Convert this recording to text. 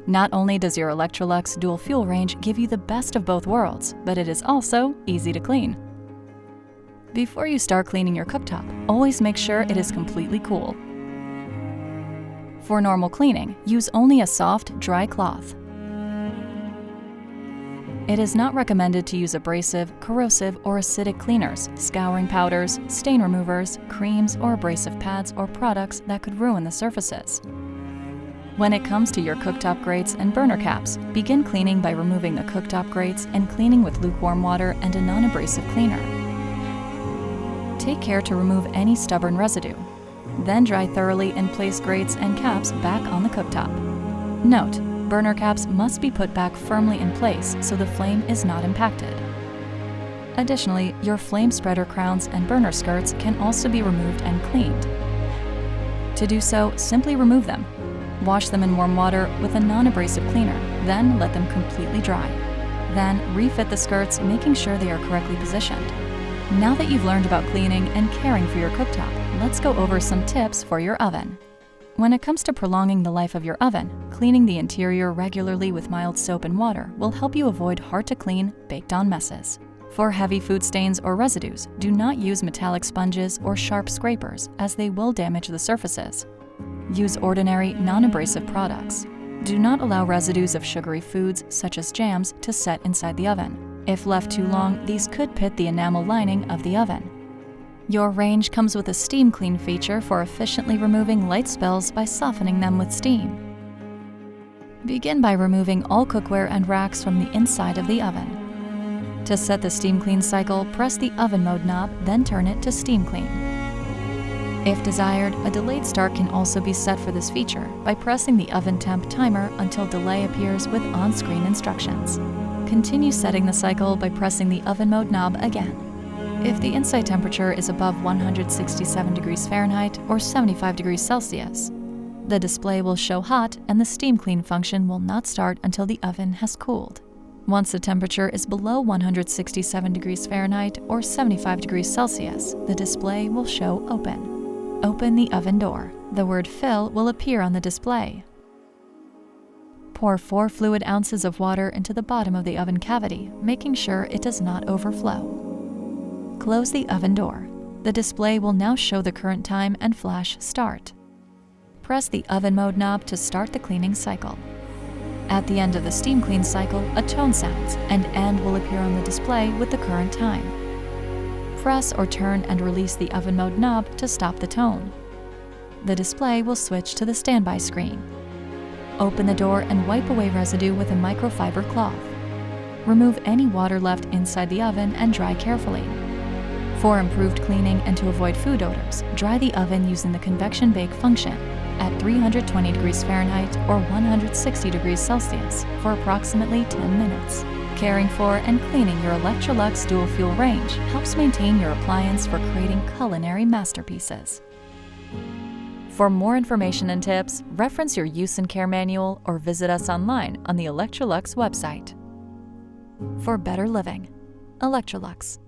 Not only does your Electrolux dual fuel range give you the best of both worlds, but it is also easy to clean. Before you start cleaning your cooktop, always make sure it is completely cool. For normal cleaning, use only a soft, dry cloth. It is not recommended to use abrasive, corrosive, or acidic cleaners, scouring powders, stain removers, creams, or abrasive pads or products that could ruin the surfaces. When it comes to your cooktop grates and burner caps, begin cleaning by removing the cooktop grates and cleaning with lukewarm water and a non-abrasive cleaner. Take care to remove any stubborn residue. Then dry thoroughly and place grates and caps back on the cooktop. Note: burner caps must be put back firmly in place so the flame is not impacted. Additionally, your flame spreader crowns and burner skirts can also be removed and cleaned. To do so, simply remove them. Wash them in warm water with a non-abrasive cleaner, then let them completely dry. Then refit the skirts, making sure they are correctly positioned. Now that you've learned about cleaning and caring for your cooktop, let's go over some tips for your oven. When it comes to prolonging the life of your oven, cleaning the interior regularly with mild soap and water will help you avoid hard-to-clean, baked-on messes. For heavy food stains or residues, do not use metallic sponges or sharp scrapers, as they will damage the surfaces. Use ordinary, non-abrasive products. Do not allow residues of sugary foods, such as jams, to set inside the oven. If left too long, these could pit the enamel lining of the oven. Your range comes with a steam clean feature for efficiently removing light spills by softening them with steam. Begin by removing all cookware and racks from the inside of the oven. To set the steam clean cycle, press the oven mode knob, then turn it to steam clean. If desired, a delayed start can also be set for this feature by pressing the oven temp timer until delay appears with on-screen instructions. Continue setting the cycle by pressing the oven mode knob again. If the inside temperature is above 167 degrees Fahrenheit or 75 degrees Celsius, the display will show hot and the steam clean function will not start until the oven has cooled. Once the temperature is below 167 degrees Fahrenheit or 75 degrees Celsius, the display will show open. Open the oven door. The word fill will appear on the display. Pour 4 fluid ounces of water into the bottom of the oven cavity, making sure it does not overflow. Close the oven door. The display will now show the current time and flash start. Press the oven mode knob to start the cleaning cycle. At the end of the steam clean cycle, a tone sounds and end will appear on the display with the current time. Press or turn and release the oven mode knob to stop the tone. The display will switch to the standby screen. Open the door and wipe away residue with a microfiber cloth. Remove any water left inside the oven and dry carefully. For improved cleaning and to avoid food odors, dry the oven using the convection bake function at 320 degrees Fahrenheit or 160 degrees Celsius for approximately 10 minutes. Caring for and cleaning your Electrolux dual fuel range helps maintain your appliance for creating culinary masterpieces. For more information and tips, reference your use and care manual or visit us online on the Electrolux website. For better living, Electrolux.